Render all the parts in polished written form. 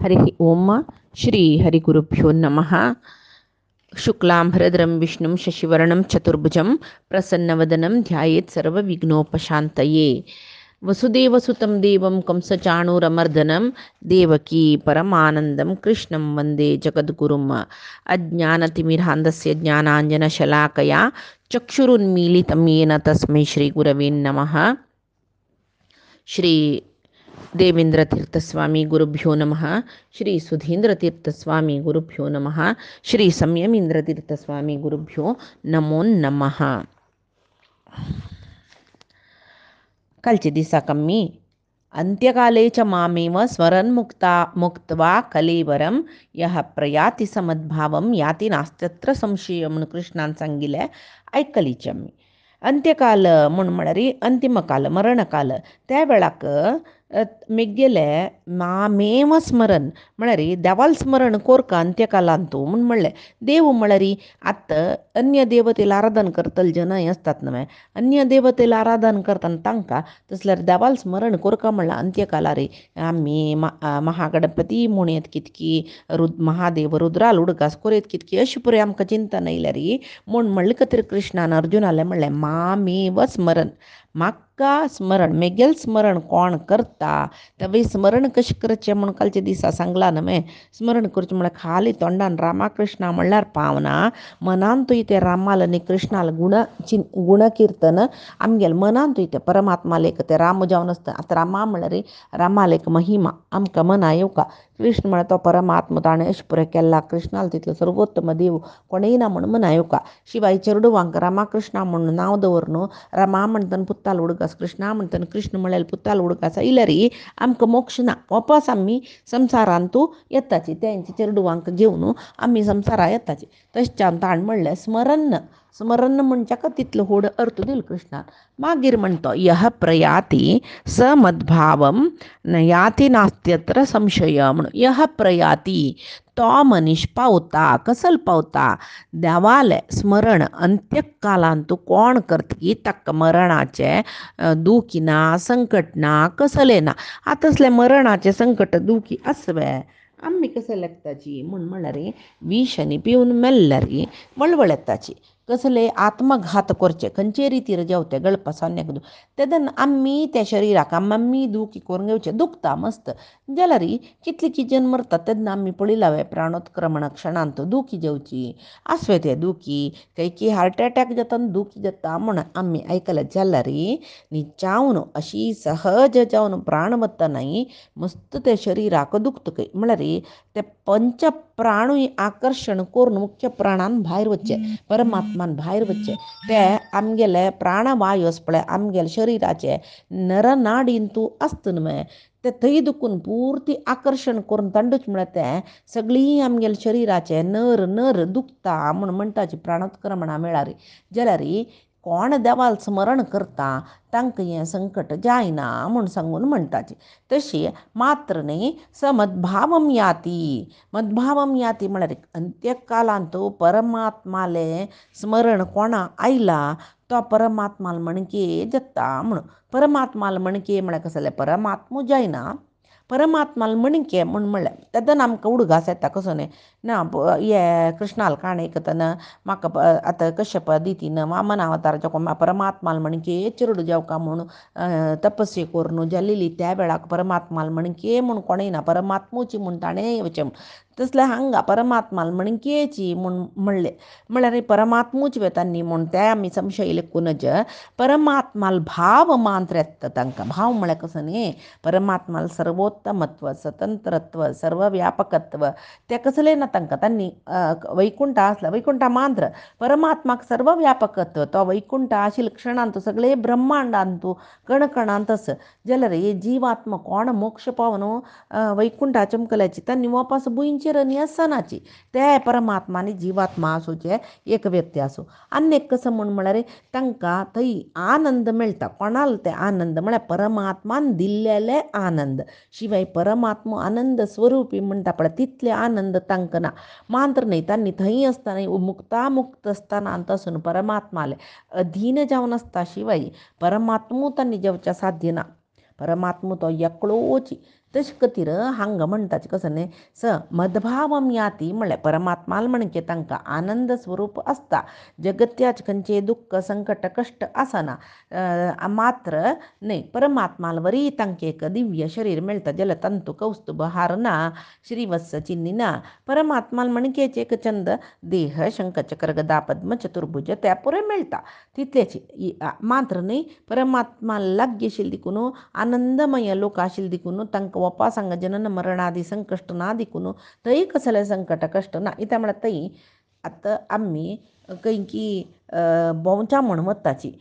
हरि ओम श्री हरिगुरुभ्यो नमः। शुक्लांभरधरं विष्णुं शशिवर्णं चतुर्भुजं प्रसन्नवदनं ध्यायेत् सर्वविघ्नोपशान्तये। वसुदेवसुतं देवं कंसचाणूरमर्दनं देवकी परमानन्दं कृष्णं वन्दे जगद्गुरुम्। अज्ञानतिमिरान्धस्य ज्ञानाञ्जनशलाकया चक्षुरुन्मीलितं येन तस्मै श्रीगुरवे नमः। श्री देवेंद्रतीर्थस्वामी गुरुभ्यो नमः। श्री सुधींद्रतीर्थस्वामी गुरुभ्यो नमः। श्री संयमींद्रतीर्थस्वामी गुरुभ्यो नमो नमः. कालचे दिसा कम्मी अंत्यकाले च मामेव स्मरन्मुक्ता मुक्त्वा कलेवरं यः प्रयाति समद्भावं याति नास्त्यत्र संशय म्हणून कृष्णान सांगिल्लें आयकलीचें आमी. अंत्यकाल म्हणून म्हळ्यार अंतिम काल मरणकाल त्या वेळाक मेगेले मामेव स्मरण म्हळ्यार देवाल स्मरण कोरका अंत्यकालांत तूं म्हूण म्हणलें. देव म्हळ्यार आतां अन्य देवतेला आराधन करतले जन असतात न्हय, अन्य देवतेला आराधन करतना तांकां तसल्यार देवाल स्मरण कोरका म्हणल्यार अंत्यकालार आमी महागणपती म्हणयत कितकी महादेव रुद्राल उडकास कोरयत कितकी अशें पुराय आमकां चिंतन येयल्यार म्हूण म्हणले खातीर कृष्णान अर्जुनाले म्हणलें मामेव स्मरण, म्हाका स्मरण मेगेल स्मरण कोण करता तें स्मरण कशें करचें म्हूण कालचे दिसा सांगलां न्हय. स्मरण करचें म्हळ्यार खाली तोंडान रामा कृष्णा म्हणल्यार पावना, मनान तुवें तें रामाल आनी कृष्णाल गुणकिर्तन आमगेल मनान तुवें तें परमात्माल एक तें राम जावन आसता. आतां रामा म्हळ्यार रामाल एक महिमा आमकां मना येवका. कृष्ण म्हळ्यार तो परमात्मा ताणें अशें पुराय केला, कृष्णाल तितलो सर्वोत्तम देव कोणेय ना म्हूण मना येवका. शिवाय चेडवांक रामाकृष्णा म्हणून नांव दवर न्हू. रामा म्हणटना पुत्ताल उडकास, कृष्णा म्हणटना कृष्ण म्हळ्यार पुत्ताल उडकास इल्यार आमकां मोक्ष ना. वापस आमी संवसारांतू येताची, तेंच्या चेडवांक घेवन आमी संवसारा येताची. तशें ताणें म्हणलें स्मरण स्मरण म्हणच्या तितलो व्हड अर्थ दिलो कृष्णान. मागीर म्हणतो यः प्रयाती स मद्भावम याती नास्त्यत्र संशय म्हणून. यः प्रयाती तो मनीस पावता, कसल पावता देवाले स्मरण अंत्यकालांत तूं कोण करता की ताका मरणाचें दूख ना, संकट ना, कसलें ना. आतां तसलें मरणाचें संकट दुखी आसवें आमी कसं लागताची म्हूण म्हळ्यार विष आनी पिवन मेल्ल्यार वळवळ येताची. कसले आत्मघात करचे खंयचे रितीर जेवते गळपा सोन्याक तेदन आमी त्या शरिराक आमी दुखी करून घेवचें. दुखता मस्त जाल्यार कितली की जन मरता तेन्ना आमी पळयलां प्राणोत्क्रमण क्षणांत दुखी जेवची आसवे ते दुखी कैकी हार्ट एटॅक जाता दुखी जाता म्हूण आमी आयकलें. जाल्यार न्हिचावन अशी सहज जावन प्राण वतना मस्त ते शरिराक दुखता म्हळ्यार ते पंच प्राणूय आकर्शण करून मुख्य प्राणान भायर वच्चे, परमात्मान भायर वच्चे. ते आमगेले प्राणवायू आसा पळय आमगेले शरिराचे नरनाडींतू आसता न्हय ते थंय दुखून पुर्ती आकर्शण करून तांडूच म्हळ्यार ते सगळीं आमगेले शरिराचे नर नर दुखता म्हूण म्हणटाची प्राणोत्क्रमणा वेळार. जाल्यार कोण देवाल स्मरण करता तांकां हें संकट जायना म्हूण सांगून म्हणटाची. तशी मात्र न्ही स मद्भावम याती, मद्भावम याती म्हळ्यार अंत्यकालांत परमात्माले स्मरण कोणा आयला तो परमात्माल मणके जाता म्हणून. परमात्माल मणके म्हळ्यार कसले परमात्मो जायना, परमात्माल मणके म्हूण म्हणल्यार तेदन आमकां उडगास येता कसो न्ही ना. हे कृष्णाल काणे आयकतना म्हाका आतां कश्यप दितीन वामन अवताराच्या परमात्माल मणके चिरडू जेवका म्हूण तपस्या करून जाल्ली त्या वेळाक परमात्माल मणके म्हूण कोणेय ना, परमात्मूची म्हूण ताणें येवचें. तसलें हांगा परमात्माल मणकेची म्हूण म्हणलें म्हळ्यार परमात्मूच वेता न्ही म्हूण ते आमी संशय लेखूनच परमात्माल भाव मात्र येता तांकां. भाव म्हळ्यार कसो न्ही परमात्माल सर्वोत्तमत्व, स्वतंत्रत्व, सर्वव्यापकत्व ते कसलें ना तांकां. तांणी वैकुंठ आसला वैकुंठा मात्र परमात्माक सर्वव्यापकत्व तो वैकुंठ आशिल्ल्या क्षणांत सगळे ब्रह्मांडांत कणकणांत आस. जाल्यार जीवात्मा कोण मोक्ष पावन वैकुंठा चमकल्याची तांणी वापस बुंयचेर आनी आसनाची. ते परमात्मा आनी जिवात्मा आसूचे एक व्यक्ती आसूं आनी एक कसं म्हळ्यार तांकां थंय आनंद मेळटा. कोणाल ते आनंद म्हळ्यार परमात्मान दिल्लेले आनंद. शिवाय परमात्मा आनंद स्वरुपी म्हणटा पळय तितले आनंद तांकां ना. मात्र न्ही तांणी थंय आसतना मुक्तामुक्त स्थानांत आसून परमात्माले अधीन जावन आसता. शिवाय परमात्मू तांणी जेवच्या साध्य ना. परमात्म तो एकळोची तश कतीर हांग म्हणटाचे कसं न्ही स मदभावम याती म्हणल्यार परमात्माल म्हणचे तांकां आनंद स्वरूप आसता जगत्याच खंयचे दुःख संकट कश्ट आसना मात्र न्ही परमात्माल वरी तांकां एक दिव्य शरीर मेळटा जाल्यार तंतु कौस्तुभ हार ना श्रीवत्स चिन्नी ना परमात्माल म्हणकेचे एक चंद देह शंखचक्र गदा पद्म चतुर्भुज त्या पुरे मेळटा तितलेची मात्र न्ही परमात्मा लागी आशिल्ली देखून आनंदमय लोक आशिल्ले देखून तांकां वपासांग जनन मरणादी संकश्ट ना देखून थंय कसले संकट कश्ट ना इता म्हळ्यार थंय आतां आमी खंय की भोंवच्या म्हण वताची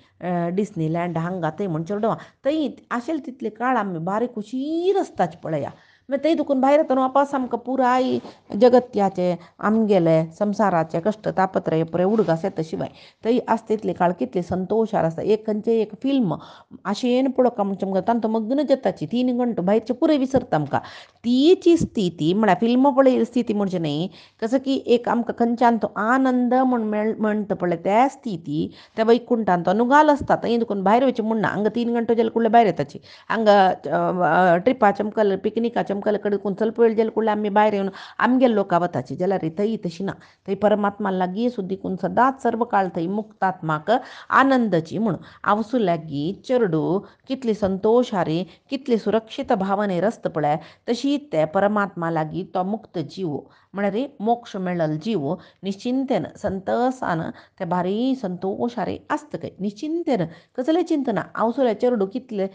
डिस्नीलँड हांगा थंय म्हण चेडवा थंय आशिल्ले तितले काळ आमी बारीक उशीर आसताचे पळया मागीर थंय देखून भायर येतना वापस आमकां पुराय जगत्याचे आमगेले संवसाराचे कश्ट तापत्रय पुरे उडगास येता शिवाय थंय आसता तितले काळ कितले संतोशार आसता एक खंयचे एक फिल्म आशेन पळोवप आमच्या तांतो मग्न जाताची 3 घंटो भायरचे पुरे विसरता आमकां तीची स्थिती म्हळ्यार फिल्म पळय स्थिती म्हणजे न्ही कसं की एक आमकां खंयच्यान तो आनंद म्हणटा पळय त्या स्थिती त्या वैकुंठान तो नुगाल आसता थंय देखून भायर वयचें म्हणना हांगा 3 घंटो जाले कुळ्ळे भायर येताची हांगा ट्रिपाचे मुखार पिकनिकाच्या मुखार कडेन देखून चलप वेळ जाले कुळ्ळे आमी भायर येवन आमगेले लोकां वताची जाल्यार थंय तशी ना थंय परमात्मा लागीं सुद्दां सदांच सर्व काळ थंय मुक्तात्माक आनंदची म्हूण आवसू लागीं चेडू कितली संतोशारी कितली सुरक्षीत भावनेर आसता पळय तशीच ते परमात्मा लागीं तो मुक्त जीव म्हळ्यार मोक्ष मेळल जीव निश्चिंतेन संतसान ते भारी संतोशारी आसता खंय निश्चिंतेन कसलें चिंत ना आवसुल्या चेडू कितले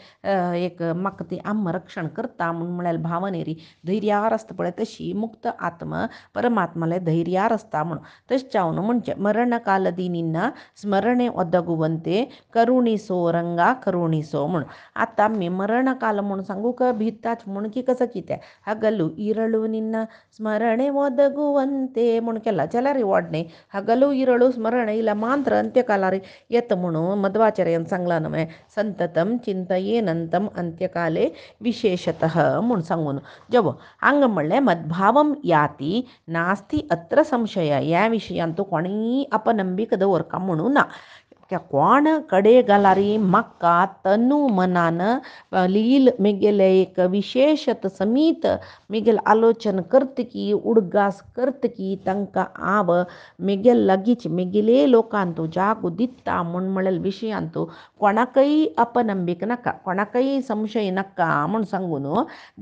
एक म्हाका ती आम्म रक्षण करता म्हळ्यार भावनेरी धैर्यार आसता पळय तशी मुक्त आत्मा परमात्माले धैर्यार आसता म्हूण तशें जावन म्हणजे मरण काल दिनीना स्मरणे ओदगुवंते करुणीसो रंगा करुणीसो म्हूण आतां आमी मरण काल म्हूण सांगूक भिताच म्हूण की कसं कितें हगलू इरळू निन्न स्मरणे ओदगुवंते म्हूण केला जाल्यार रिवॉर्ड न्ही हगलू इरळू स्मरण इला मांत्र अंत्यकालार येता म्हणून मध्वाचार्यान सांगला न्हय संततम चिंतयेनंतम अंत्यकाले विशेषतः म्हूण सांगून जवो हांग म्हणलें मद्भावम याती नास्ती अत्र संशय ह्या विशयान तूं कोणीय अपनंबीक दवरका म्हणून ना कोण कडे घालारी म्हाका तनु मनान लील मेगेले एक विशेषत समीत मेगेल आलोचन करतकी उडगास करतकी तांकां हांव मेगेल लागींच मेगेले लोकांक तूं जागो दिता म्हूण म्हळेल विशयान तूं कोणाकय अपनंबीक नाका कोणाकय संशय नाका म्हूण सांगून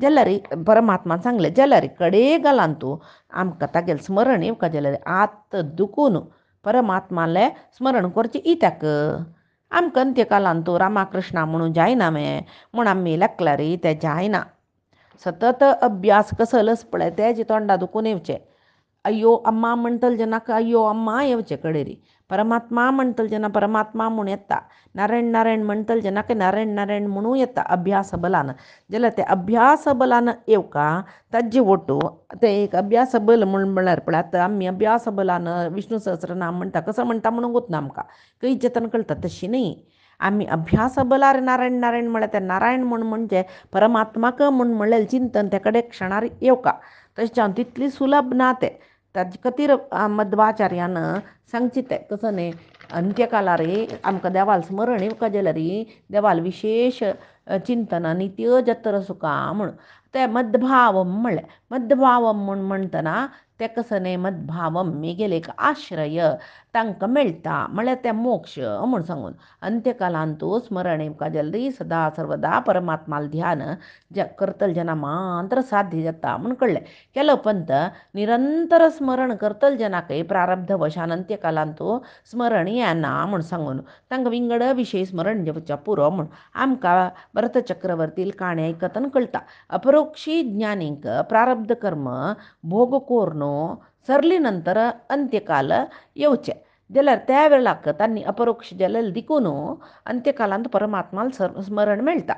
जाल्यार परमात्मान सांगलें जाल्यार कडे घालान तूं आमकां तागेलें स्मरण येवका जाल्यार आत दुखून परमात्मालें स्मरण करचें इत्याक आमकां अंत्यकालान तूं रामाकृष्णा म्हणून जायना म्हूण आमी लेखल्यार तें जायना सतत अभ्यास कसलस पळय तेजे तोंडा दुखून येवचें अय्यो अम्मा म्हणटल जेन्ना अय्यो अम्मा येवचें कडेरी परमात्मा म्हणटल जेन्ना परमात्मा म्हूण येता नारायण नारायण म्हणटल जेन्ना नारायण नारायण म्हणून येता अभ्यास बलान जाल्यार ते अभ्यास बलान येवका ताजे वटू ते एक अभ्यास बल म्हळ्यार पळय आतां आमी अभ्यास बलान विष्णू सहस्रनाम म्हणटा कसं म्हणटा म्हणून वतना आमकां खंय जतन कळटा तशी न्ही आमी अभ्यास बलार नारायण नारायण म्हळ्यार तें नारायण म्हणजे परमात्माक म्हूण म्हणलेलें चिंतन ते कडेन क्षणार येवका तशें जावन तितली सुलभ ना तें ताजे खातीर मध्वाचार्यान सांगचें तें कसं न्ही अंत्यकालार आमकां देवाल स्मरण येवका जाल्यार देवाल विशेष चिंतना नित्य जत्र सुका म्हूण ते मद्भावम म्हणलें मद्भावम म्हूण म्हणटना ते कसं न्ही मद्भावम मेगेले एक आश्रय तांकां मेळटा म्हळ्यार तें मोक्ष म्हूण सांगून अंत्यकालान तूं स्मरण येवका जाल्यार सदा सर्वदा परमात्माल ध्यान करतल जेन्ना मात्र साध्य जाता म्हूण कळ्ळें केलो पंत निरंतर स्मरण करतल जेन्नाकय प्रारब्ध वशान अंत्यकालान तूं स्मरण येना म्हूण सांगून तांकां विंगड विशय स्मरण जेवच्या पुरो म्हूण आमकां भरत चक्रवर्ती काणी आयकतन कळटा अपरोक्षी ज्ञानीक प्रारब्ध कर्म भोग कोरनो सरली नंतर अंत्यकाल येवचें जाल्यार त्या वेळाक तांणी अपरोक्ष जालेले देखून अंत्यकालांत परमात्माल स्मरण मेळटा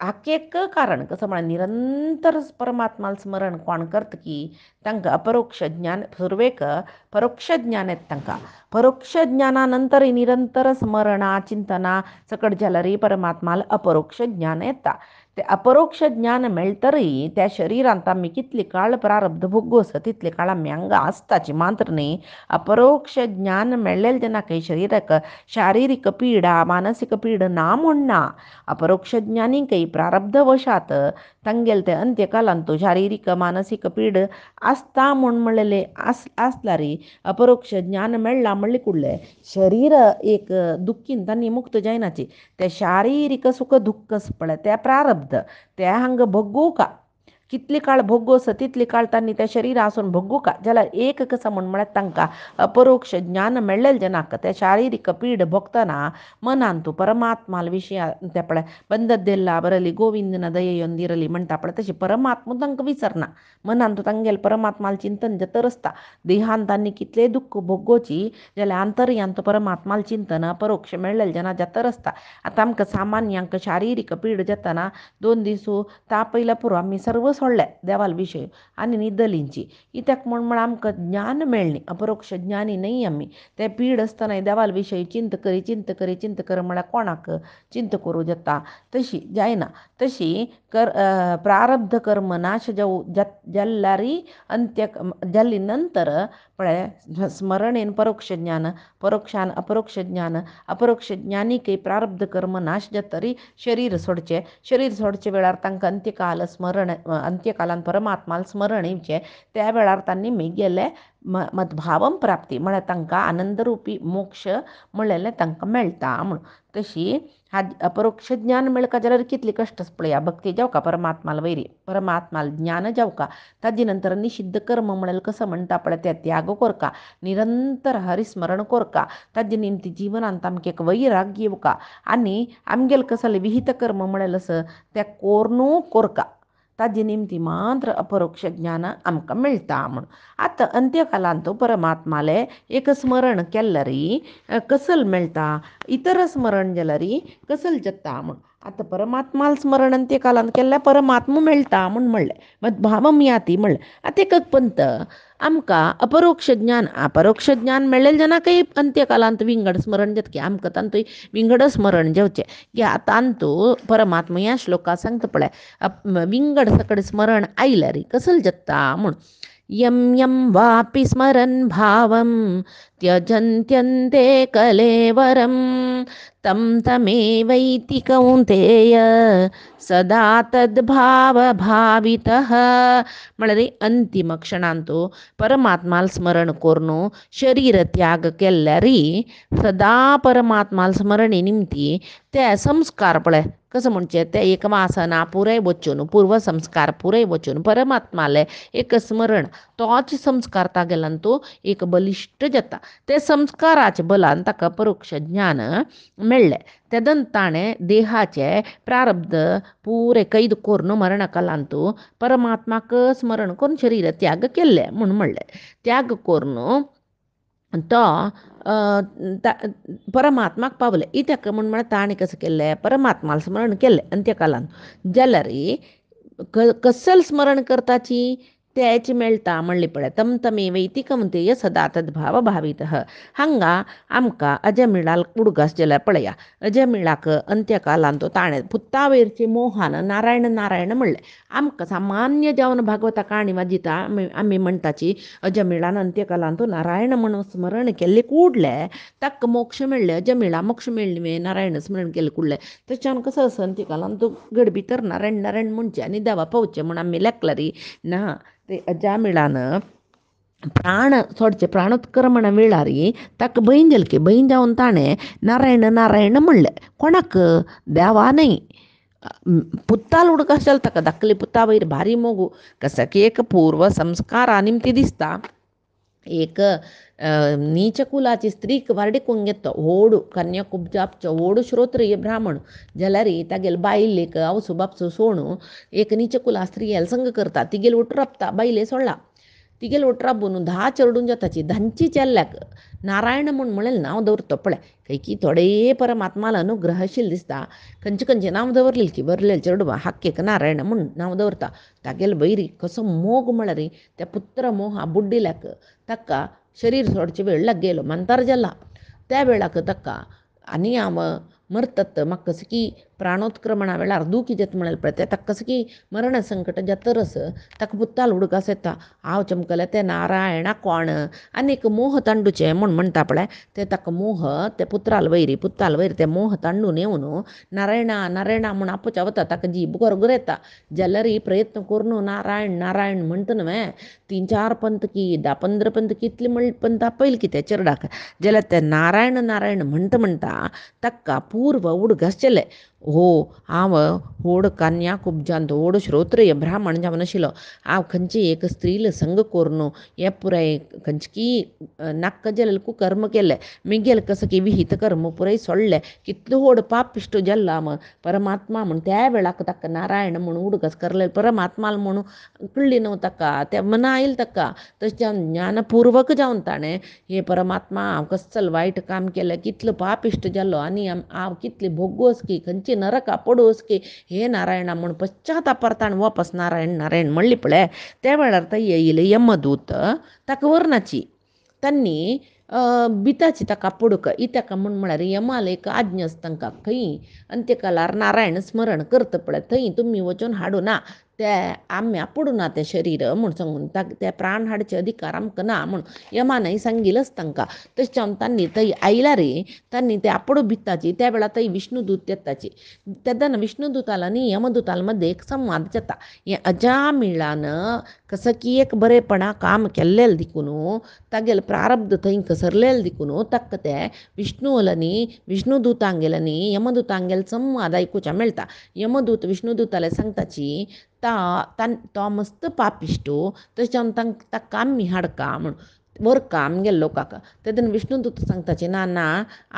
हाका एक कारण कसं म्हळ्यार निरंतर परमात्माल स्मरण कोण करता की तांकां अपरोक्ष ज्ञान सुरवेक परोक्ष ज्ञान येता तांकां परोक्ष ज्ञाना नंतर निरंतर स्मरणा चिंतना सकट जाल्यार परमात्माल अपरोक्ष ज्ञान येता ते अपरोक्ष ज्ञान मेळतरी त्या शरीरांत आमी कितली काळ प्रारब्ध भोगोस तितले काळ आमी हांगा आसताची मात्र न्ही अपरोक्ष ज्ञान मेळ्ळेले जेन्ना खंय शरीराक शारिरीक पीडा मानसीक पीड ना म्हणना अपरोक्ष ज्ञानीकय प्रारब्ध वशात तांगेले ते अंत्यकालांत तो शारिरीक मानसीक पीड आसता म्हणलेले आसला री अपरोक्ष ज्ञान मेळ्ळा म्हणले कुडले शरीर एक दुःखीन तांणी मुक्त जायनाची ते शारिरीक सुख दुःख पळय ते प्रारब्ध ते हांगा भोगूं का कितली काळ भोगोस तितली काळ तांणी त्या शरीर आसून भोगूं का जाल्यार एक कसा म्हळ्यार तांकां अपरोक्ष ज्ञान मेळ्ळेले जेन्नाक ते शारिरीक पीड भोगतना मनान तूं परमात्माल विशीं ते पळय बंदद्देल्ला बरली गोविंदन दयेयೊಂದಿರಲಿ म्हणटा पळय तशी परमात्मा तांकां विसरना मनान तूं तांगेले परमात्माल चिंतन जर तरसता देहान तांणी कितले दुःख भोगोवची जाल्यार अंतर्यांत परमात्माल चिंतन अपरोक्ष मेळ्ळेले जेन्ना जर तरसता आतां आमकां सामान्यांक शारिरीक पीड जातना 2 दीस ताप येयल्या पुरो आमी सर्व सोडले देवाल विशय आनी न्हिदलींची कित्याक म्हण आमकां ज्ञान मेळ्ळें अपरोक्ष ज्ञानी न्ही आमी ते पीड आसतना देवाल विशय चिंत कर म्हळ्यार कोणाक चिंत करूं जाता तशी जायना तशी प्रारब्ध कर्म नाश जाल्ल्यारी अंत्य जाल्ली नंतर पळय स्मरणेन परोक्ष ज्ञान परोक्षान अपरोक्ष ज्ञान अपरोक्ष ज्ञानीकय प्रारब्ध कर्म नाश जातरी शरीर सोडचे वेळार तांकां अंत्यकाल स्मरण अंत्यकालान परमात्माल स्मरण येवचें त्या वेळार तांणी मेगेले मद्भावम प्राप्ती म्हळ्यार तांकां आनंदरुपी मोक्ष म्हणलेलें तांकां मेळटा म्हूण तशी अपरोक्ष ज्ञान मेळका जाल्यार कितली कश्ट पळया भक्ती जावका परमात्माल वैरी परमात्माल ज्ञान जावका ताजे नंतर निषिद्ध कर्म म्हणल्यार कसं म्हणटा पळय ते त्याग कोरका निरंतर हरिस्मरण कोरका ताजे निमती जिवनांत आमकां एक वैराग्य येवका आनी आमगेले कसले विहित कर्म म्हणल्यार ते कोरनू कोरका ताजे निमती मात्र अपरोक्ष ज्ञान आमकां मेळटा म्हूण आतां अंत्यकालांत परमात्माले एक स्मरण केल्ल्यारी कसल मेळटा इतर स्मरण जाल्यारी कसल जाता म्हूण आतां परमात्माल स्मरण अंत्यकालांत केल्ल्यार परमात्मा मेळटा म्हूण म्हणलें मद्भावम याती म्हणलें आतां एक पंत आमकां अपरोक्ष ज्ञान मेळ्ळेलें जेन्ना काही अंत्यकालांत विंगड स्मरण जाता की आमकां तांतूय विंगड स्मरण जेवचें की तांतू परमात्मा ह्या श्लोकां सांगता पळय विंगड सकड स्मरण आयल्यार कसल जाता म्हूण यम यम वापि स्मरन् भावं त्यजन्त्यन्ते कलेवरं तं तमेवैति कौन्तेय सदा तद्भावभावितः म्हळ्यार अंतिम क्षणांतू परमात्माल स्मरण करून शरीर त्याग केल्ल्यारी सदा परमात्माल स्मरणे निमती ते संस्कार पळय कसं म्हणचे ते एक वासना पुराय वचून पूर्व संस्कार पुराय वचून परमात्माले एक स्मरण तोच संस्कार तागेल्यान तो एक बलिश्ट जाता ते संस्काराचे बलान ताका परोक्ष ज्ञान मेळ्ळें तेदन ताणें देहाचे प्रारब्ध पुरे कैद करून मरणकालांत परमात्माक स्मरण करून शरीर त्याग केल्लें म्हूण म्हणलें त्याग करून तो परमात्माक पावले इत्याक म्हण ताणें कशें केल्लें परमात्माल स्मरण केल्लें अंत्यकालांत जाल्यार कसल स्मरण करताची तेच मेळटा म्हणली पळय तम तमेवैति कौन्तेय सदा तद्भाव भावितः हांगा आमकां अजमिळाल उडगास जाल्यार पळया अजमिळाक अंत्यकालांत ताणें पुत्तावेरचे मोहान नारायण नारायण म्हणलें आमकां सामान्य जावन भागवता काणी वाजिता आमी म्हणटाची अजमिळान अंत्यकालांत नारायण म्हणून स्मरण केल्लें कुडले ताका मोक्ष मेळ्ळें अजमिळा मोक्ष मेळ्ळें नारायण स्मरण केल्लें कुडलें तेच्यान कसो आसा अंत्यकालांत गड भितर नारायण नारायण म्हणचें आनी देवा पावचें म्हूण आमी लेखलां ना ते अजामिळान प्राण सोडचे प्राणोत्क्रमण वेळार ताका भंय जाली की भंय जावन ताणें नारायण नारायण म्हणलें कोणाक देवा न्ही पुत्ताल उडकास जालें ताका धाकली पुत्ता वयर भारी मोगू कसं की एक पूर्व संस्कारा निमती दिसता एक नीच कुलाची स्त्रीक वारडिकूंक घेता व्हड कन्याकुब्जापचो व्हड श्रोत्रीय ब्राह्मण जाल्यार तागेले बायलेक आवसू बापसू सोडून एक नीच कुला स्त्रियेल संग करता तिगेल उठरापता बायले सोडला तिगेल उठरापून 10 चेडून जाताची 10ची चेल्ल्याक नारायण म्हूण म्हणलें नांव दवरता पळय खंय की थोडे परमात्माल अनुग्रहशील दिसता खंयचे खंयचे नांव दवरलें की बरलें चेडवां हाकेक नारायण म्हूण नांव दवरता तागेले वैरी कसो मोग म्हळ्यार त्या पुत्र मोहा बुड्डिल्याक ताका शरीर सोडचे वेळ लागेलो मंतार जाला त्या वेळाक ताका आनी हांव मरतत म्हाका कशें की प्राणोत्क्रमणा वेळार दुखी जेत म्हणाल पळय तें ताका कसं की मरण संकट जतरस ताका पुत्ताल उडकास येता हांव चमकले ते नारायणा कोण आनीक मोह तांडूचे म्हूण म्हणटा पळय ते ताका मोह ते पुत्राल वयर ते मोह तांडून येवन नारायणा नारायणा म्हूण आपूच वता ताका जीब गरगर येता जाल्यार प्रयत्न करून नारायण नारायण म्हणटा न्हय 3-4 पंत की 10-15 पंत कितले म्हणले पंत आपयल की ते चेरडाक जाल्यार ते नारायण नारायण म्हणटा ताका पूर्व उडघासचेले हो हांव व्हड कन्या कुब्जांत व्हड श्रोत्रिय ब्राह्मण जावन आशिल्लो हांव खंयची एक स्त्रील संग करून हे पुराय खंयची नाक्क जाल्यार कुकर्म केले मिगेल कसं की विहित कर्म पुराय सोडले कितलो व्हड पापिश्ट जाल्ला परमात्मा म्हण त्या वेळाक ताका नारायण म्हूण उडगस करले परमात्मा म्हणून कळ्ळी न्हू ताका त्या मना आयले ताका तशें ज्ञानपूर्वक जावन ताणें हे परमात्मा हांव कसलं वायट काम केलें कितलो पापिश्ट जाल्लो आनी हांव कितली भोगोस की खंयची नरका पडोस की हे नारायणा म्हूण पश्चातापार वापस नारायण नारायण म्हणली पळय त्या वेळार थंय येयले यमदूत ताका वर्णाची तांणी बिताची ताका पडूक इत्याका म्हळ्यार यमाल एक आज्ञ आसा तांकां खंय अंत्यकालार नारायण स्मरण करता पळय थंय तुमी वचून हाडूं ना ते आम्या पडूं ना तें शरीर म्हूण सांगून ते प्राण हाडचे अधिकार आमकां ना म्हूण यमानय सांगिल्लेच तांकां तशें जावन तांणी थंय आयल्यार तांणी ते आपडू बित्ताची त्या वेळार थंय विष्णुदूत येताची तेन्ना विष्णुदूताल आनी यमदूताल मध्ये एक संवाद जाता हें अजामिळान कसं की एक बरेपणा काम केल्लें देखून तागेले प्रारब्ध थंय कसरलेले देखून ताका ते विष्णुदूतांगेलांनी यमदूतांगेल संवाद आयकुचें मेळटा यमदूत विष्णुदूताले सांगताची तो मस्त पापिश्टो तशें जावन ताका आमी हाडका म्हूण वर काम गेल्लो लोकांक तेदन विष्णुदूत सांगताचे ना ना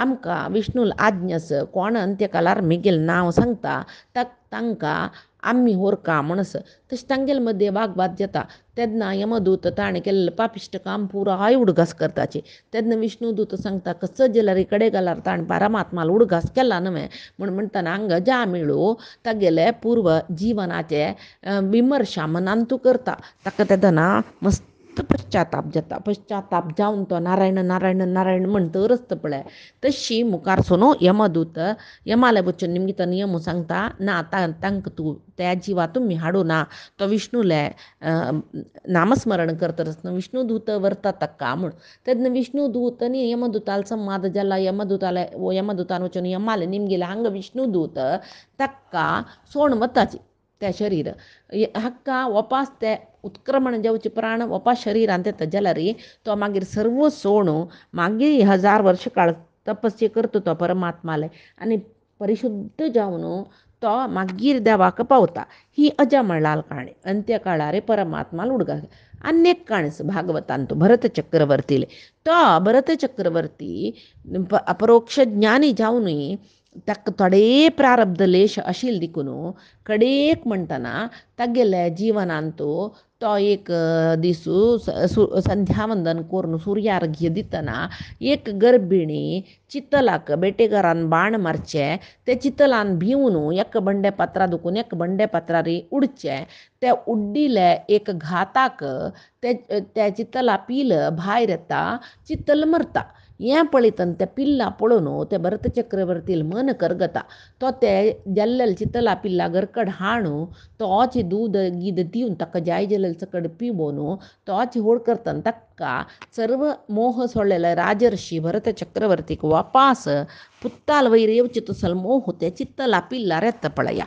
आमकां विष्णूल आज्ञ आसा कोण अंत्यकालार मिगेल नांव सांगता तांकां आमी व्हरका म्हूण आसा तशें तांगेले मदें वागवाद जाता तेन्ना यमदूत ताणें केल्लें पापिश्ट काम पुराय उडगास करताची तेन्ना विष्णुदूत सांगता कसो जाल्यार कडे घाल्यार ताणें परमात्माल उडगास केला न्हय म्हूण म्हणटाना हांगा ज्या मेळो तागेले पूर्व जिवनाचे विमर्शा मनान तूं करता ताका तेदना मस्त पश्चाताप जाता पश्चाताप जावन तो नारायण नारायण नारायण म्हणटर आसता पळय तशी मुखार सोनो यमदूत यमाले वचून निमगे नियम सांगता ना तांकां तूं त्या जिवा तुमी हाडूं ना तो विष्णूले नामस्मरण करता आसतना विष्णुदूत व्हरता ताका म्हूण तेन्ना विष्णुदूत आनी यमदूताल संवाद जाला यमदूतान वचून यमाले निमगेले हांगा विष्णुदूत ताका सोण वताची त्या शरीर हाका वपास ते उत्क्रमण जावचे प्राण वपास शरिरांत येता जाल्यार तो मागीर सर्व सोण मागीर 1000 वर्ष काळ तपस्ये करता तो परमात्माले आनी परिशुद्ध जावन तो मागीर देवाक पावता ही अजामळाल काणी अंत्यकाळार परमात्माल उडगा अनेक काणस भागवतांत भरत चक्रवर्तीले तो भरत चक्रवर्ती अपरोक्ष ज्ञानी जावनूय ताका थोडे प्रारब्ध लेश आशिल्ले देखून कडेक म्हणटना तागेले जिवनांत तो एक दिसू संध्यावंदन करून सुर्यार्घ्य दितना एक गर्भिणी चितलाक बेटेघरान बाण मारचे ते चितलान भिवन एक बंडे पात्रा दुखून एक बंडे पात्रारी उडचे ते उड्डिले एक घाताक ते चितला पिल भायर येता चितल मरता हें पळयतना त्या पिल्ला पळोवन ते भरत चक्रवर्तील मन करगता तो ते जाल्लेले चितला पिल्ला घरकड हाडून तोचे दूद गीद दिवन ताका जाय जाल्यार सकड पिवोवन तोचे होड करतना ताका सर्व मोह सोडलेले राजर्षी भरत चक्रवर्तीक वापास पुत्ताल वयर येवचे तसल मोह ते चितला पिल्लार येता पळया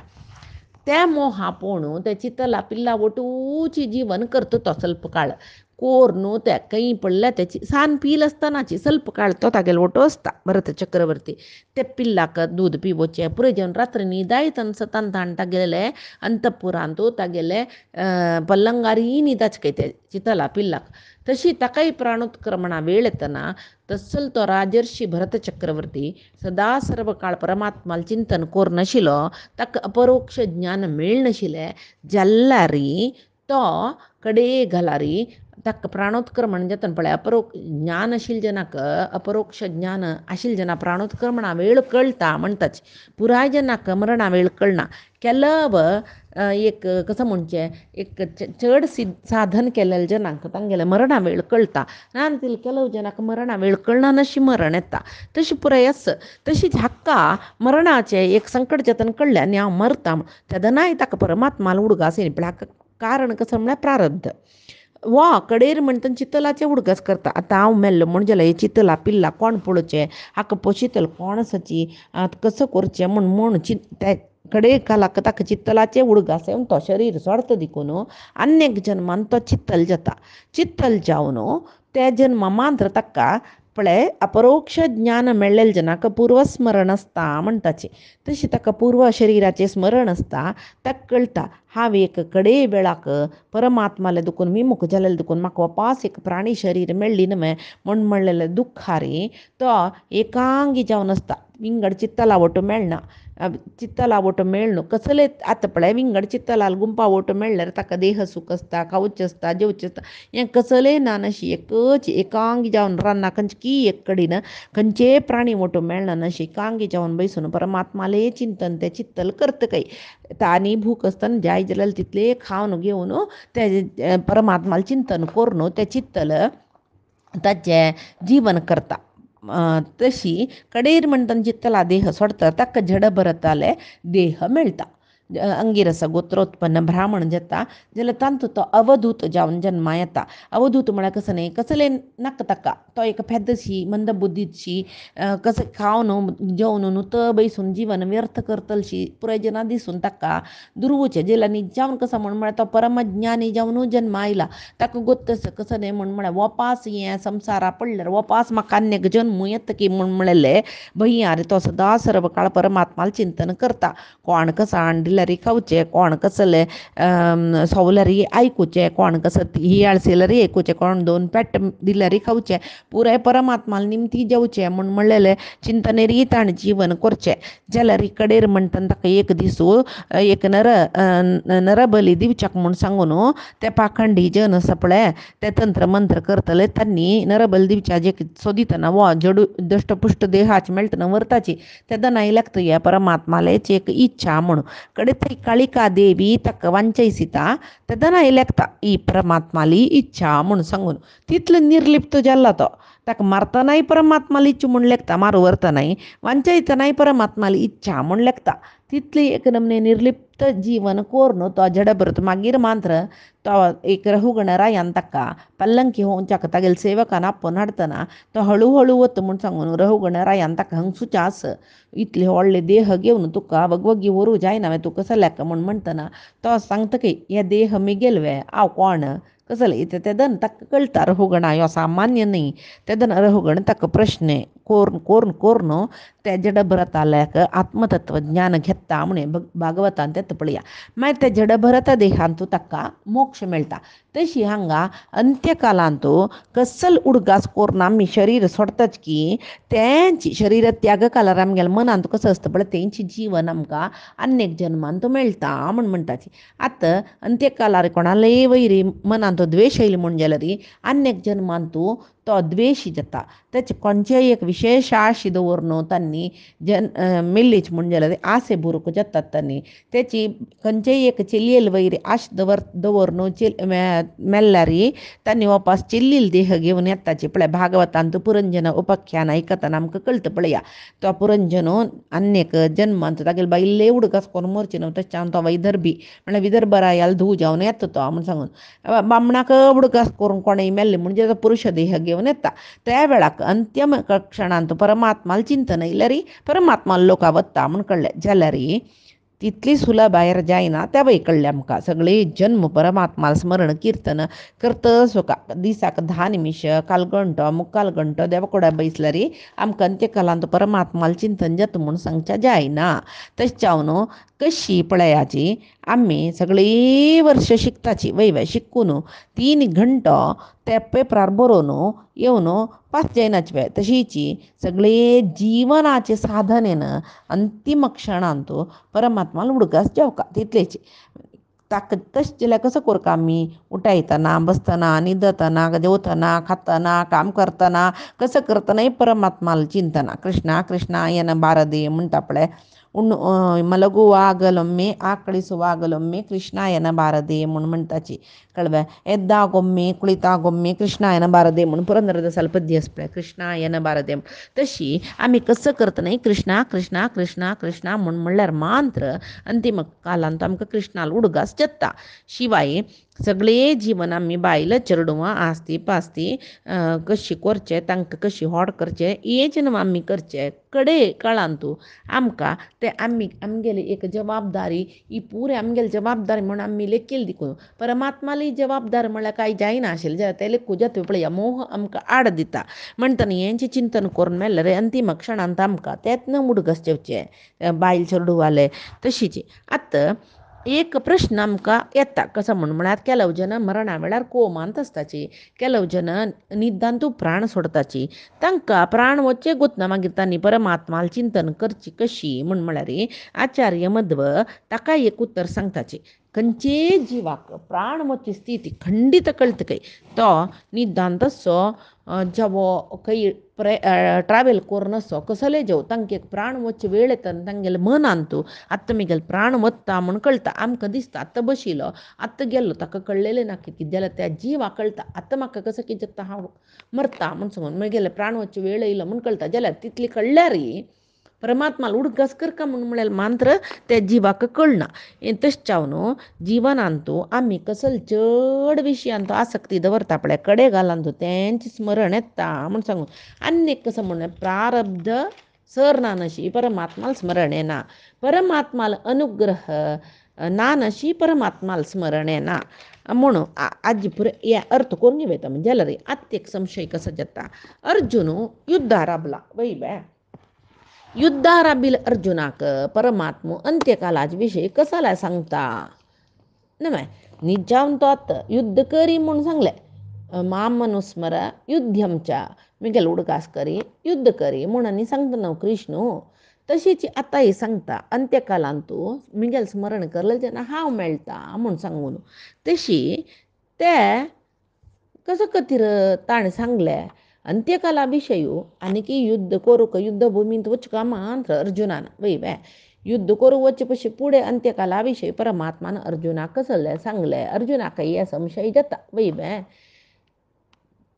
त्या मोहा पळोवन ते चितला पिल्ला वटूची जीवन करता तो ಸ್ವಲ್ಪ काळ कोर न्हू ते खंय पडल्या त्याची सान पील आसतनाची ಸ್ವಲ್ಪ काळ तो तागेलो ओटो आसता भरत चक्रवर्ती ते पिल्लाक दूद पिवोचें पुराय जेवन रात्री न्हिदाय सतान ताण तागेले अंतपुरांत तागेले पल्लंगारी न्हिदाच काय ते चितला पिल्लाक तशी ताकाय प्राणोत्क्रमणा वेळ येतना तसल तो राजर्षी भरत चक्रवर्ती सदा सर्व काळ परमात्माल चिंतन कोरनाशिल्लो ताका अपरोक्ष ज्ञान मेळनाशिल्लें जाल्यारी तो कडे घालारी ताका प्राणोत्क्रमण जातना पळय ज्ञान आशिल्ले जनाक अपरोक्ष ज्ञान आशिल्ले जना प्राणोत्क्रमणा वेळ कळटा म्हणटाच पुराय जनाक मरणा वेळ कळना केलव एक कसं म्हणचे एक चड साधन केलेले जनांक तांगेले मरणा वेळ कळटा नान ಕೆಲವು ಜನಕ್ಕೆ मरणा वेळ कळना नशी मरण येता तशी पुराय अस तशीच हक्का मरणाचे एक संकट जतन कळल्याने हांव मरता तेदनाय ताका परमात्माला उडगास येयना पण हाका कारण कसं म्हळ्यार प्रारब्ध वा कडेर म्हणटा चितलाचे उडगास करता आतां हांव मेल्लो म्हण जाल्यार हे चितला पिल्ला कोण पळोवचें हाका पोशितल कोण आसाची कसं करचें म्हण ते कडे कालाक ताका चित्तलाचे उडगास येवन तो शरीर सोडता देखून अन्य जन्मान तो चित्तल जाता चित्तल जावन ते जन्मा मात्र ताका पळय अपरोक्ष ज्ञान मेळ्ळेले जनाक पूर्वस्मरण आसता म्हणटाचे तशी ताका पूर्व शरिराचें स्मरण आसता ताका कळटा हांव एक कडे वेळाक परमात्माले दुखून विमुख जालेले दुखून म्हाका वापास एक प्राणी शरीर मेळ्ळी न्हय म्हण म्हणलेलें दुख्खारी तो एकांगी जावन आसता विंगड चित्तला वटू मेळना चित्तला वटू मेळना कसले आतां पळय विंगड चित्तलाल गुंपा वटू मेळ्ळ्यार ताका देह सुख आसता खावचें आसता जेवचें आसता हें कसलें ना नशी एकच एकांगी जावन रान्ना खंयची एक कडेन खंयचे प्राणी वटू मेळना नशी एकांगी जावन बैसून परमात्माले चिंतन तें चित्तल करता काय तानी भूक आसतना जाय जाल्यार तितले खावन घेवन ते परमात्माले चिंतन करून तें चित्तल ताचें जीवन करता तशी कडेर म्हणटा चित्तला देह सोडता ताका जड भरताले देह मेळटा अंगिरस गोत्रोत्पन्न ब्राह्मण जाता जाल्यार तांचो तो अवधूत जावन जन्मा येता अवधूत म्हळ्यार कसं न्ही कसले नाका ताका तो एक फेदशी मंद बुद्धीची कसं खावन जेवन नुत बैसून जीवन व्यर्थ करतलशी पुराय दिसून ताका दुर्वचे जेलांनी जावन कसं म्हळ्यार तो परमज्ञानी जावन जन्मा आयला ताका गोत्तस कसं न्ही म्हळ्यार वपास हें संवसारा पडल्यार वपास म्हाका अन्य जन्म येता की म्हणलेले भंयार तो सदां सर्व काळ परमात्माल चिंतन करता कोण कसं आण दिल्यार खावचें कोण कसले सवल्यारी आयकुचें कोण कसं हियाळ सेलरी आयकुचें कोण दोन पेट दिल्यार खावचें पुराय परमात्माल निमती जेवचें म्हण म्हणलेलें चिंतनेरी ताण जीवन करचें जाल्यार कडेर म्हणटा ताका एक दिसू एक नरबली दिवच्याक म्हूण सांगून ते पाखंडी जन आसा पळय ते तंत्र मंत्र करतले तांणी नरबली दिवच्या जे सोदितना वा जडू दष्टपुष्ट देहाची मेळटना व्हरताची तेन्ना नाही लागता ह्या परमात्मालेची एक इच्छा म्हणून कडेन थंय काळिका देवी ताका वांचयसिता तेन्ना लेखता ही परमात्माली इच्छा म्हूण सांगून तितलो निर्लिप्त जाल्लो तो ताका मारतनाय परमात्माली इच्छा म्हूण लेखता मारू व्हरतनाय वांचयतनाय परमात्माली इच्छा म्हूण लेखता तितली एक नमने निर्लिप्त जीवन कोरून तो जड भरत मागीर मात्र तो एक रहुगणरायान ताका पल्लंकी होवच्याक तागेले सेवकान आपोवन हाडतना तो हळू हळू वत म्हूण सांगून रहुगणरायान ताका हंगसूचें आस इतले व्हडले देह घेवन तुका वगवगी व्हरू जायना हांवें तुका सल्याक म्हूण म्हणटना तो सांगता की हे देह मिगेलवे हांव कोण कसले इथे तेदन ताका कळटा रहुगणा ह्यो सामान्य न्ही तेदन रहुगण ताका प्रश्न कोरून ते जडभरताल्याक आत्मतत्वज्ञान घेता म्हणे भागवतान तें पळया मागीर ते जडभरत देहांतू ताका मोक्ष मेळटा तशी हांगा अंत्यकालांतू कसल उडगास कोरून आमी शरीर सोडताच की तेंची शरीर त्याग कालार आमगेल्या मनांत कसं आसता पळय तेंची जीवन आमकां अनेक जन्मांत मेळटा म्हण म्हणटाची आतां अंत्यकालार कोणालेय वैरी मनांत द्वेश येयलो म्हण जाल्यार अनेक जन्मांतू तो द्वेशी जाता तेचे खंयचेय एक विशेष आश दवरून तांणी मेल्लीच म्हण जाल्यार आसे बुरूक जातात तांणी तेची खंयचेय एक चेलयेल वयर आश दवरून मेल्ल्यार तांणी वापस चिल्लील देह घेवन येताची पळय भागवतांत पुरंजन उपाख्यान आयकतना आमकां कळटा पळया तो पुरंजन अनेक जन्मांत तागेले बायले उडगास करून मरचे न्हू तशें तो वैदर्भी म्हळ्यार विदर्भरायाल धूव जावन येता तो म्हण सांगून बामणाक उडगास करून कोणेय मेल्ले म्हणजे तो पुरुश देह घेवन येता त्या वेळाक अंत्यम क्षणांत परमात्माल चिंतन येयल्यार परमात्माल लोका वता म्हण कळ्ळें जाल्यार तितली सुलभ भायर जायना त्या वय कळ्ळें आमकां सगळे जन्म परमात्माल स्मरण कीर्तन करत सुका दिसाक 10 निमिश काल घंटो मुक्काल घंटो देवाकोड्या बैसल्यार आमकां अंत्यकालांत परमात्माल चिंतन जाता म्हूण सांगच्या जायना तशें जावन कशी पळयाची आमी सगळी वर्ष शिकताची वय शिकून 3 घंटो ते पेपरार बरोवन येवन पास जायनाची वेळ तशीची सगळे जीवनाचे साधनेन अंतिम क्षणांत परमात्माल उडगास जेवका तितलेची ताका तशें जाल्यार कसं करता आमी उठयतना बसतना न्हिदतना जेवतना खातना काम करतना कसं करतना परमात्माल चिंतना कृष्णा कृष्णा येन बारदे म्हणटा पळय ಮಲಗುವಾಗಲೊಮ್ಮೆ ಆಕಳಿಸುವಾಗಲೊಮ್ಮೆ ಕೃಷ್ಣಾಯನ ಬಾರದೆ म्हणून म्हणताची कळवा एद्दागोम्मे कुळितागोम्मे कृष्णायन बारदे म्हणून पुरंदराचा सलपद्य असते कृष्णायन बारदे तशी आम्ही कसं करत नाही कृष्णा कृष्णा कृष्णा कृष्णा म्हणून म्हणल्यार मात्र अंतिम कालांत आमकां कृष्णाला उडगास जत्ता शिवाय सगळे जीवन आमी बायल चेडवां आसती पासती कशी करचें तांकां कशी होड करचें हेच न्हू आमी करचें कडे काळांतू आमकां ते आमगेली एक जबाबदारी ही पुरी आमगेली जबाबदारी म्हणून आमी लेखील दिकून परमात्माली जबाबदार म्हळ्यार कांय जायनाशिल्लें जाल्यार ते लेखूं जाता पळया मोह आमकां आड दिता म्हणटना हेंचें चिंतन करून मेळ्ळें रे अंतीम क्षणांत आमकां तेच न उडगस जेवचें बायल चेडवाले तशीच आतां एक प्रश्न आमकां येता कसो म्हळ्यार केलव जन मरणा वेळार कोमांत आसताची केलव जन निदान तूं प्राण सोडताची तांकां प्राण वच्चे गुतना मागीर तांणी परमात्माल चिंतन करची कशी म्हळ्यार आचार्य मध्व ताका एक उत्तर सांगताची खंयचे जिवाक प्राण वच्ची स्थिती खंडीत कळटकय तो निदान तसो जेवो खंय ट्रॅवल करून असो कसले जेव तांकां एक प्राण वच्चे वेळ येता तांगेले मनान तूं आतां तुमगेले प्राण वत्ता म्हूण कळटा आमकां दिसता आतां बशिलो आतां गेल्लो ताका कळलेलें ना कितें जाल्यार त्या जिवाक कळटा आतां म्हाका कसो कितें जाता हांव मरता म्हूण सांगून म्हगेले प्राण वच्चे वेळ येयलो म्हूण कळटा जाल्यार तितली कळल्यारय परमात्माला उडगस करका म्हळ्यार मात्र त्या जिवाक कळना तशें न्हू जिवनांतू आमी कसले चड विशयांत आसक्ती दवरता पळय कडे घालांतू तेंचें स्मरण येता म्हूण सांगून आनी कसं म्हणून प्रारब्ध सर ना नशी परमात्माला स्मरण येना परमात्माला अनुग्रह ना नशी परमात्माला स्मरण येना म्हणून आजी पुरे हे अर्थ करून घेता म्हणजे जाल्यार आत्तेक संशय कसो जाता अर्जुन युद्धा राबला वय बे युद्धा राबिल अर्जुनाक परमात्मो अंत्यकालाचे विशय कसाला सांगता न्हय निजावन तो आतां युद्ध करी म्हूण सांगलें माम मनुस्मर युद्धमच्या मिगेल उडगास करी युद्ध करी म्हूण आनी सांगता न्हू कृष्ण तशीच आतां ही सांगता अंत्यकालांत तूं मिगेल स्मरण करलें जेन्ना हांव मेळटा म्हूण सांगून तशी ते कसो खातीर ताणें सांगलें अंत्यकाला विशयू आनी की युद्ध करूंक युद्ध भुमींत वचका मात्र अर्जुनान वय बे युद्ध करूं वचे पशी फुडें अंत्यकाला विशय परमात्मान अर्जुनाक कसलें सांगलें अर्जुनाक हे संशय जाता वय बे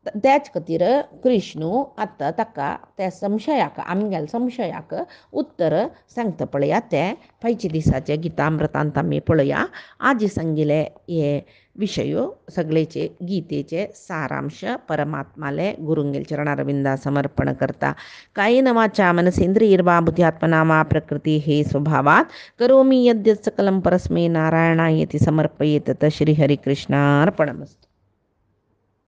त्याच खातीर कृष्ण आतां ताका त्या संशयाक आमगेल्या संशयाक उत्तर सांगता पळया ते फायच्या दिसाचे गितामृतांत आमी पळया आजी सांगिल्ले हे विशयो सगळेचे गीतेचे सारांश परमात्माले गुरुंगेल चरणारविंदा समर्पण करता कायेन वाचा मनसेंद्रियर्वा बुद्ध्यात्मना वा प्रकृती हे स्वभावात करोमि यद्यत् सकलं परस्मै नारायणायेति समर्पयेत श्रीहरिकृष्णार्पणमस्तु.